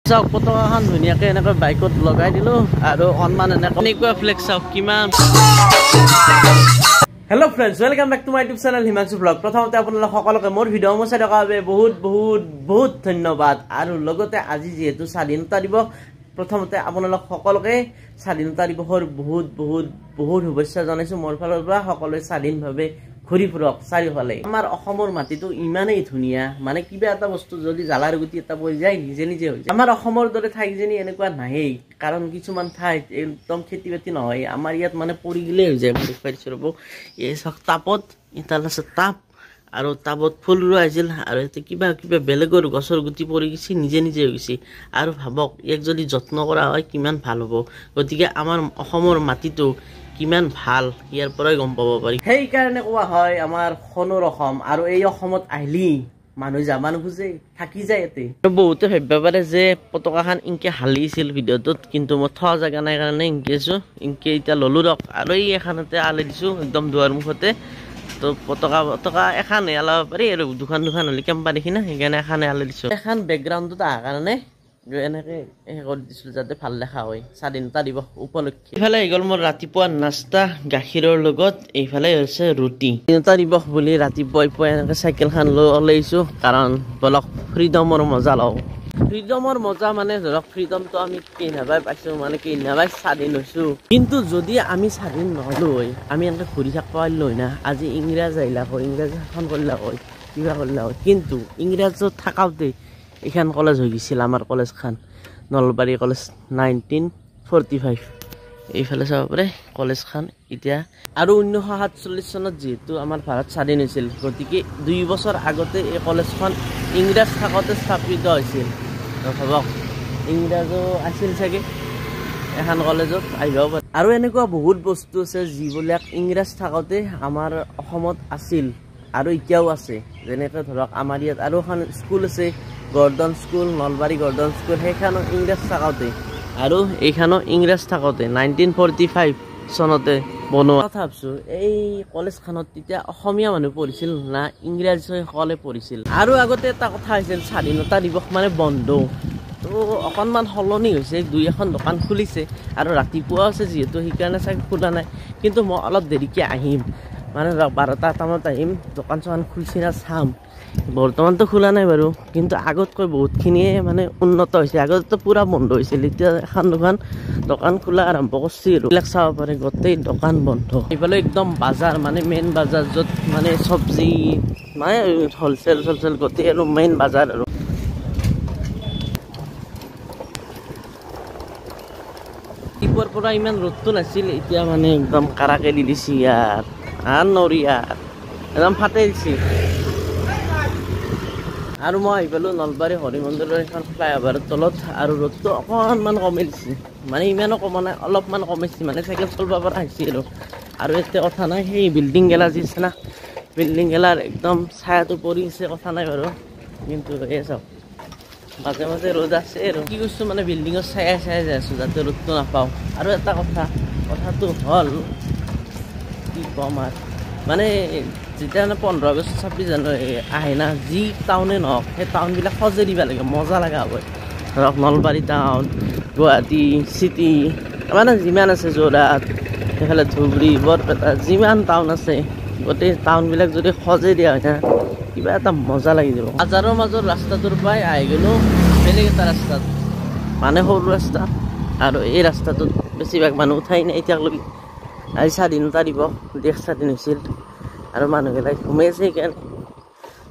চাওক পতাকাখন ধুনীয়াকৈ এনেকৈ বাইকত লগাই দিলোঁ আৰু অনমান এনেকুৱা ফ্লেক্স চাওক কিমান। Hello' friends, welcome back to my YouTube channel Himanshu blog. প্ৰথমতে আপোনালোক সকলোকে মোৰ ভিডিঅ' চাই থকাৰ বাবে বহুত বহুত বহুত ধন্যবাদ। আৰু লগতে আজি যিহেতু স্বাধীনতা দিৱস, প্ৰথমতে আপোনালোক সকলোকে স্বাধীনতা দিৱসৰ বহুত বহুত বহুত শুভেচ্ছা জনাইছোঁ মোৰ ফালৰ পৰা। সকলোৱে স্বাধীনভাৱে ঘূৰি ফুৰক চাৰিওফালে। আমাৰ অসমৰ মাটিটো ইমানেই ধুনীয়া, মানে কিবা এটা বস্তু যদি জ্বালাৰ গুটি এটা পৰি যায় নিজে নিজে হৈ যায়। আমাৰ অসমৰ দৰে ঠাইজনী এনেকুৱা নাহেই, কাৰণ কিছুমান ঠাইত একদম খেতি বাতি নহয়। আমাৰ ইয়াত মানে পৰি গ'লেই হৈ যায়। মই দেখুৱাই দিছোঁ ৰ'ব, এই চাওক টাবত এডাল আছে টাব, আৰু টাবত ফুল ৰোৱা হৈছিল, আৰু ইয়াতে কিবা কিবা বেলেগৰ গছৰ গুটি পৰি গৈছে, নিজে নিজে হৈ গৈছে। আৰু ভাবক ইয়াক যদি যত্ন কৰা হয় কিমান ভাল হ'ব। গতিকে আমাৰ অসমৰ মাটিটো কিমান ভাল ইয়াৰ পৰাই গম পাব পাৰি। সেইকাৰণে কোৱা হয় আমাৰ সোণৰ অসম, আৰু এই অসমত আহিলি মানুহ যাব নোখোজে, থাকি যায় ইয়াতে। বহুতে ভাবিব পাৰে যে পতাকাখন ইনকে হালিছিল ভিডিঅ'টোত, কিন্তু মই থোৱা জেগা নাই কাৰণে ইনকে আছোঁ। ইনকে এতিয়া ল'লোঁ ৰক, আৰু এই এখনতে আলি দিছোঁ একদম দুৱাৰ মুখতে। তো পতাকা এখানে আলাব পাৰি, আৰু দুখন হ'লে কেম্পা দেখি না, সেইকাৰণে এখানে আলি দিছোঁ। এখন বেকগ্ৰাউণ্ডত অহাৰ কাৰণে এনেকৈ কৰি দিছিলোঁ যাতে ভাল দেখা হয় স্বাধীনতা দিৱস উপলক্ষে। এইফালে আহি গ'ল মোৰ ৰাতিপুৱা নাস্তা গাখীৰৰ লগত, এইফালে হৈছে ৰুটি। স্বাধীনতা দিৱস বুলি ৰাতিপুৱাই এনেকৈ চাইকেলখন লৈ ওলাইছোঁ, কাৰণ বলক ফ্ৰীডমৰ মজা লওঁ। ফ্ৰীডমৰ মজা মানে ধৰক ফ্ৰীডমটো আমি কেইনাবাই পাইছোঁ, মানে কেইনাবাই স্বাধীন হৈছোঁ। কিন্তু যদি আমি স্বাধীন নহ'লো হয়, আমি এনেকৈ ঘূৰি থাকিব পাৰিলোঁ হয় না। আজি ইংৰাজ আহিলা হয়, ইংৰাজ শাসন কৰিলা হয়, কিবা কৰিলা হয়। কিন্তু ইংৰাজত থাকাওঁতে এইখন কলেজ হৈ গৈছিল, আমাৰ কলেজখন নলবাৰী কলেজ 1945। এইফালে চাব পাৰে কলেজখন এতিয়া। আৰু 1947 চনত যিহেতু আমাৰ ভাৰত স্বাধীন হৈছিল, গতিকে 2 বছৰ আগতে এই কলেজখন ইংৰাজ থাকোঁতে স্থাপিত হৈছিল। ভাবক ইংৰাজো আছিল চাগে এখন কলেজত আহিব পাৰে। আৰু এনেকুৱা বহুত বস্তু আছে যিবিলাক ইংৰাজ থাকোঁতে আমাৰ অসমত আছিল আৰু এতিয়াও আছে। যেনেকৈ ধৰক আমাৰ ইয়াত আৰু এখন স্কুল আছে, Gordon school, Nalbari Gordon school, সেইখনো ইংৰাজ থাকোঁতে, আৰু এইখনো ইংৰাজ থাকোঁতে 1945 চনতে বনোৱা। কথা ভাবছোঁ এই কলেজখনত তেতিয়া অসমীয়া মানুহ পঢ়িছিল না ইংৰাজীসকলে পঢ়িছিল। আৰু আগতে এটা কথা হৈছিল, স্বাধীনতা দিৱস মানে বন্ধ। তো অকণমান সলনি হৈছে, 2-এখন দোকান খুলিছে, আৰু ৰাতিপুৱা আছে যিহেতু সেইকাৰণে চাগে খোলা নাই। কিন্তু মই অলপ দেৰিকৈ আহিম, মানে ধৰক 12টা মানত আহিম, দোকান চোকান খুলিছে না চাম। বৰ্তমানতো খোলা নাই বাৰু, কিন্তু আগতকৈ বহুতখিনিয়ে মানে উন্নত হৈছে। আগতেতো পূৰা বন্ধ হৈছিল, এতিয়া এখন দোকান খোলা আৰম্ভ কৰিছে। আৰু এইবিলাক চাব পাৰে গোটেই দোকান বন্ধ। এইফালে একদম বাজাৰ, মানে মেইন বাজাৰ, য'ত মানে চব্জি মানে হ'লচেল গোটেই আৰু মেইন বাজাৰ। আৰু ৰাতিপুৱাৰ পৰা ইমান ৰ'দটো নাছিল, এতিয়া মানে একদম কাৰাকে দি দিছে ইয়াৰ, আৰু নৰি ইয়াৰ একদম ফাটাই দিছে। আৰু মই আহি পালোঁ নলবাৰী হৰি মন্দিৰৰ এখন ফ্লাইঅভাৰৰ তলত, আৰু ৰ'দটো অকণমান কমি দিছে, মানে ইমানো কমা নাই, অলপমান কমিছে, মানে চাইকেল চলিব পৰা হৈছে। আৰু এতিয়া কথা নাই, সেই বিল্ডিং গেলা যি আছে না, বিল্ডিং গেলাৰ একদম ছায়াটো পৰি আছে, কথা নাই বাৰু। কিন্তু এই চাওক মাজে মাজে ৰ'দ আছে, আৰু কি কৈছোঁ মানে বিল্ডিঙৰ ছায়া যাই আছোঁ যাতে ৰ'দটো নাপাওঁ। আৰু এটা কথাটো হ'ল কি ক'ম আৰু, মানে যেতিয়া 15 আগষ্ট 26 জানুৱাৰী আহে না, যি টাউনে নহওক সেই টাউনবিলাক সজাই দিব লাগে, মজা লগা হ'ব। ধৰক নলবাৰী টাউন, গুৱাহাটী চিটি, মানে যিমান আছে, যোৰহাট, সেইফালে ধুবুৰী, বৰপেটা, যিমান টাউন আছে গোটেই টাউনবিলাক যদি সজাই দিয়া হয় না, কিবা এটা মজা লাগি যাব। বাজাৰৰ মাজৰ ৰাস্তাটোৰ পৰাই আহি গ'লোঁ বেলেগ এটা ৰাস্তাত, মানে সৰু ৰাস্তা, আৰু এই ৰাস্তাটোত বেছিভাগ মানুহ উঠাই নাই এতিয়ালৈকে। আজি স্বাধীনতা দিৱস, দেশ স্বাধীন হৈছিল, আৰু মানুহবিলাক ঘুমাই আছে। সেইকাৰণে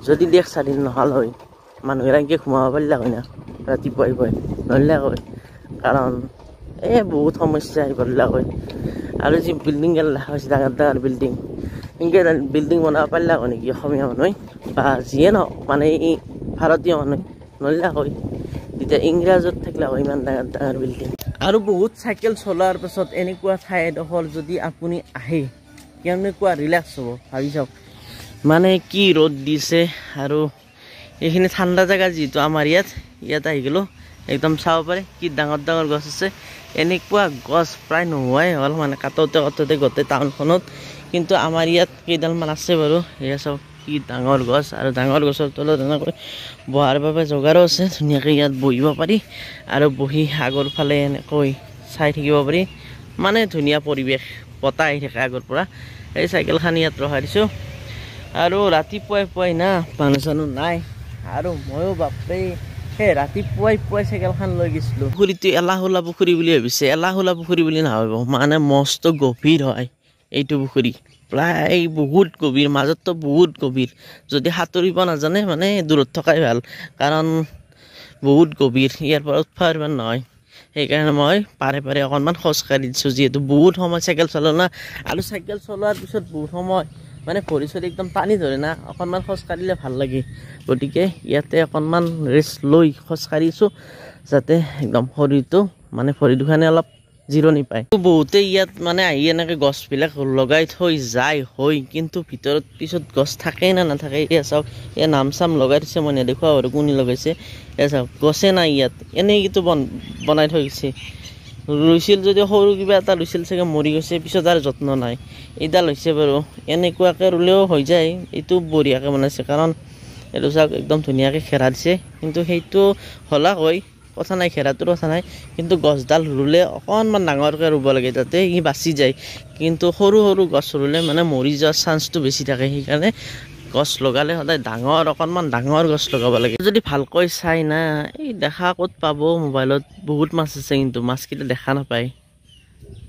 যদি দেশ স্বাধীন নহ'ল হয়, মানুহবিলাকে ঘুমাব পাৰিলে হয় না ৰাতিপুৱাই নৰিলে হয়, কাৰণ এই বহুত সমস্যা আহি পৰিলে হয়। আৰু যি বিল্ডিং দেখা হৈছে, ডাঙৰ বিল্ডিং, সেনেকৈ বিল্ডিং বনাব পাৰিলে হয় নেকি অসমীয়া মানুহে, বা যিয়ে নহওক মানে এই ভাৰতীয় মানুহে নৰিলে হয়। তেতিয়া ইংৰাজত থাকিলে হয় ইমান ডাঙৰ বিল্ডিং। আৰু বহুত চাইকেল চলোৱাৰ পাছত এনেকুৱা ঠাই এডোখৰ যদি আপুনি আহে, কেনেকুৱা ৰিলেক্স হ'ব ভাবি চাওক। মানে কি ৰ'দ দিছে, আৰু এইখিনি ঠাণ্ডা জেগা যিহেতু আমাৰ ইয়াত আহি গ'লোঁ, একদম চাব পাৰে কি ডাঙৰ গছ আছে। এনেকুৱা গছ প্ৰায় নোহোৱাই হ'ল, মানে কাটোতে গোটেই টাউনখনত। কিন্তু আমাৰ ইয়াত কেইডালমান আছে বাৰু, এয়া চাওক কি ডাঙৰ গছ আৰু ডাঙৰ গছৰ তলত এনেকৈ বহাৰ বাবে জগাৰো আছে ধুনীয়াকৈ ইয়াত বহিব পাৰি আৰু বহি আগৰ ফালে এনেকৈ চাই থাকিব পাৰি মানে ধুনীয়া পৰিৱেশ বতাহ আহি থাকে আগৰ পৰা এই চাইকেলখন ইয়াত ৰখাই দিছোঁ আৰু ৰাতিপুৱাই না মানুহ চানুহ নাই আৰু ময়ো বাপৰে সেই ৰাতিপুৱাই চাইকেলখন লৈ গৈছিলোঁ পুখুৰীটো এলাহোলা পুখুৰী বুলি ভাবিছে এলাহোলা পুখুৰী বুলি নাভাবিব মানে মস্ত গভীৰ হয় এইটো পুখুৰী প্ৰায় বহুত গভীৰ মাজততো বহুত গভীৰ যদি সাঁতুৰিব নাজানে মানে দূৰত থকাই ভাল কাৰণ বহুত গভীৰ ইয়াৰ পৰা উঠবা ইমান নহয় সেইকাৰণে মই পাৰে অকণমান খোজকাঢ়ি দিছোঁ যিহেতু বহুত সময় চাইকেল চলাওঁ না আৰু চাইকেল চলোৱাৰ পিছত বহুত সময় মানে ভৰি চৰি একদম টানি ধৰে না অকণমান খোজকাঢ়িলে ভাল লাগে গতিকে ইয়াতে অকণমান ৰেষ্ট লৈ খোজকাঢ়িছোঁ যাতে একদম শৰীৰটো মানে ভৰি দুখানে অলপ জিৰণি পায় বহুতে ইয়াত মানে আহি এনেকৈ গছবিলাক লগাই থৈ যায় হয় কিন্তু ভিতৰত পিছত গছ থাকেই না নাথাকে এয়া চাওক এয়া নাম চাম লগাই থৈছে মই নেদেখুৱা আৰু কোনে লগাইছে এয়া চাওক গছে নাই ইয়াত এনেই কিন্তু বনাই থৈ গৈছে ৰুইছিল যদি সৰু কিবা এটা ৰুইছিল চাগে মৰি গৈছে পিছত আৰু যত্ন নাই এইডাল হৈছে বাৰু এনেকুৱাকৈ ৰুলেও হৈ যায় এইটো বঢ়িয়াকৈ বনাইছে কাৰণ এইটো চাওক একদম ধুনীয়াকৈ খেৰা দিছে কিন্তু সেইটো হলা হয় কথা নাই খেৰাটোৰ কথা নাই কিন্তু গছডাল ৰুলে অকণমান ডাঙৰকৈ ৰুব লাগে যাতে ই বাচি যায় কিন্তু সৰু গছ ৰুলে মানে মৰি যোৱাৰ চান্সটো বেছি থাকে সেইকাৰণে গছ লগালে সদায় অকণমান ডাঙৰ গছ লগাব লাগে যদি ভালকৈ চাই না এই দেখা ক'ত পাব মোবাইলত বহুত মাছ আছে কিন্তু মাছকেইটা দেখা নাপায়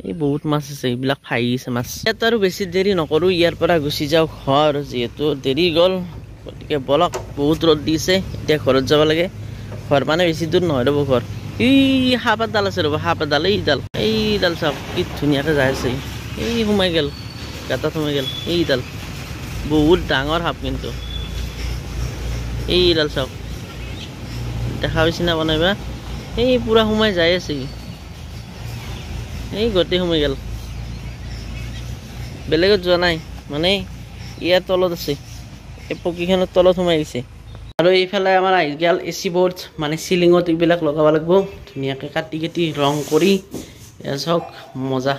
এই বহুত মাছ আছে এইবিলাক ফাইছে মাছ ইয়াত আৰু বেছি দেৰি নকৰোঁ ইয়াৰ পৰা গুচি যাওঁ ঘৰ যিহেতু দেৰি গ'ল গতিকে বলক বহুত ৰ'দ দিছে এতিয়া ঘৰত যাব লাগে ঘৰ মানে বেছি দূৰ নহয় ৰ'ব ঘৰ এই সাপ এডাল আছে ৰ'ব সাপ এডাল এইডাল চাওক কি ধুনীয়াকৈ যাই আছে এই সোমাই গ'ল গাঁতত সোমাই গ'ল এইডাল বহুত ডাঙৰ সাপ কিন্তু এইডাল চাওক দেখা পাইছে না বনাইবা এই পূৰা সোমাই যাই আছে এই গোটেই সোমাই গ'ল বেলেগত যোৱা নাই মানে ইয়াৰ তলত আছে এই পকীখনৰ তলত সোমাই গৈছে আৰু এইফালে আমাৰ আহি গ'ল এচি বৰ্ড মানে চিলিঙত এইবিলাক লগাব লাগিব ধুনীয়াকৈ কাটি ৰং কৰি এয়া চাওক মজা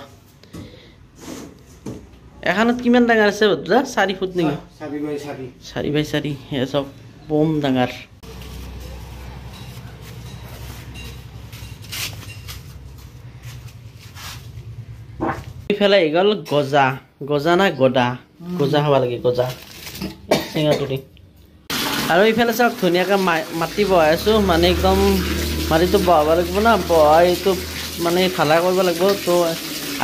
এখনত কিমান ডাঙৰ আছে দাদা 4 ফুট নেকি 4 বাই 4 এয়া চাওক বম ডাঙৰ এইফালে আহি গ'ল গজা না গজা খাব লাগে গজা চিঙাটো দি আৰু এইফালে চাওক ধুনীয়াকৈ মাটি বহাই আছোঁ মানে একদম মাটিটো বহাব লাগিব না বহাই এইটো মানে ঢালা কৰিব লাগিব তো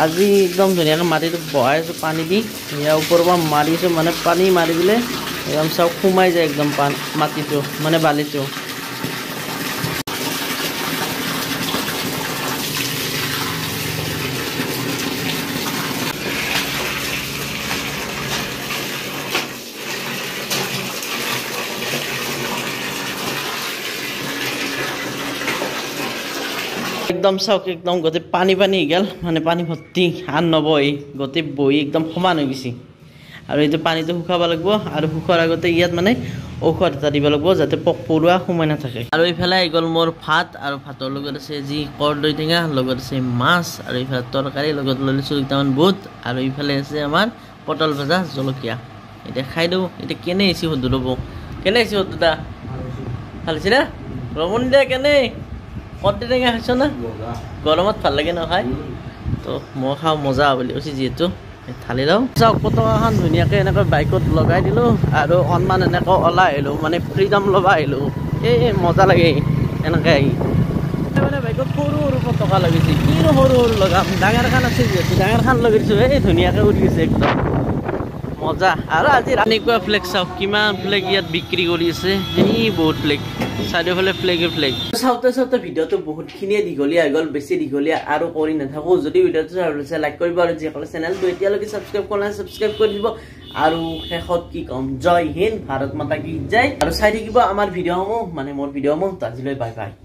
আজি একদম ধুনীয়াকৈ মাটিটো বহাই আছোঁ পানী দি ইয়াৰ ওপৰৰ পৰা মাৰিছোঁ মানে পানী মাৰি দিলে একদম চাওক সোমাই যায় একদম মাটিটো মানে বালিটো একদম চাওক একদম গোটেই পানী গ'ল মানে পানী ভৰ্তি আন নবই গোটেই বহি একদম সমান হৈ গৈছে আৰু এইটো পানীটো শুকাব লাগিব আৰু শুকোৱাৰ আগতে ইয়াত মানে ঔষধ এটা দিব লাগিব যাতে পোক পৰুৱা সোমাই নাথাকে আৰু এইফালে আহি গ'ল মোৰ ভাত আৰু ভাতৰ লগত আছে যি কৰ্দৈ টেঙা লগত আছে মাছ আৰু এইফালে তৰকাৰী লগত লৈ লৈছোঁ কেইটামান বুট আৰু এইফালে আছে আমাৰ পটল ভজা জলকীয়া এতিয়া খাই দিওঁ এতিয়া কেনে আহিছে সুধো ৰ'ব কেনে আহিছে সুধো দা ভাল হৈছে না ৰমন দে কেনে কৰ্দৈ টেঙা খাইছ না গৰমত ভাল লাগে নহয় তো মই খাওঁ মজা বুলি কৈছে যিহেতু ঢালি লওঁ চাওক পতাকাখন ধুনীয়াকৈ এনেকৈ বাইকত লগাই দিলোঁ আৰু অকণমান এনেকৈ ওলাই আহিলোঁ মানে ফ্ৰীডম ল'ব আহিলোঁ এই মজা লাগে এনেকৈ আহি মানে বাইকত সৰু পতাকা লগাইছে কিনো সৰু লগাম ডাঙৰখন আছে যিহেতু ডাঙৰখন লগাইছোঁ এই ধুনীয়াকৈ উৰি গৈছে একদম মজা আৰু আজি এনেকুৱা ফ্লেগ চাওক কিমান ফ্লেগ ইয়াত বিক্ৰী কৰি আছে এই বহুত ফ্লেগ চাৰিওফালে ফ্লেগ চাওঁতে ভিডিঅ'টো বহুতখিনিয়ে দীঘলীয়া হৈ গ'ল বেছি দীঘলীয়া আৰু কৰি নাথাকোঁ যদি ভিডিঅ'টো চাই লাইক কৰিব আৰু যিসকলে চেনেলটো এতিয়ালৈকে ছাবস্ক্ৰাইব কৰা নাই ছাবস্ক্ৰাইব কৰি দিব আৰু শেষত কি ক'ম জয় হিন্দ ভাৰত মাতা কি জয় আৰু চাই থাকিব আমাৰ ভিডিঅ'সমূহ মানে মোৰ ভিডিঅ'সমূহ আজিলৈ বাই বাই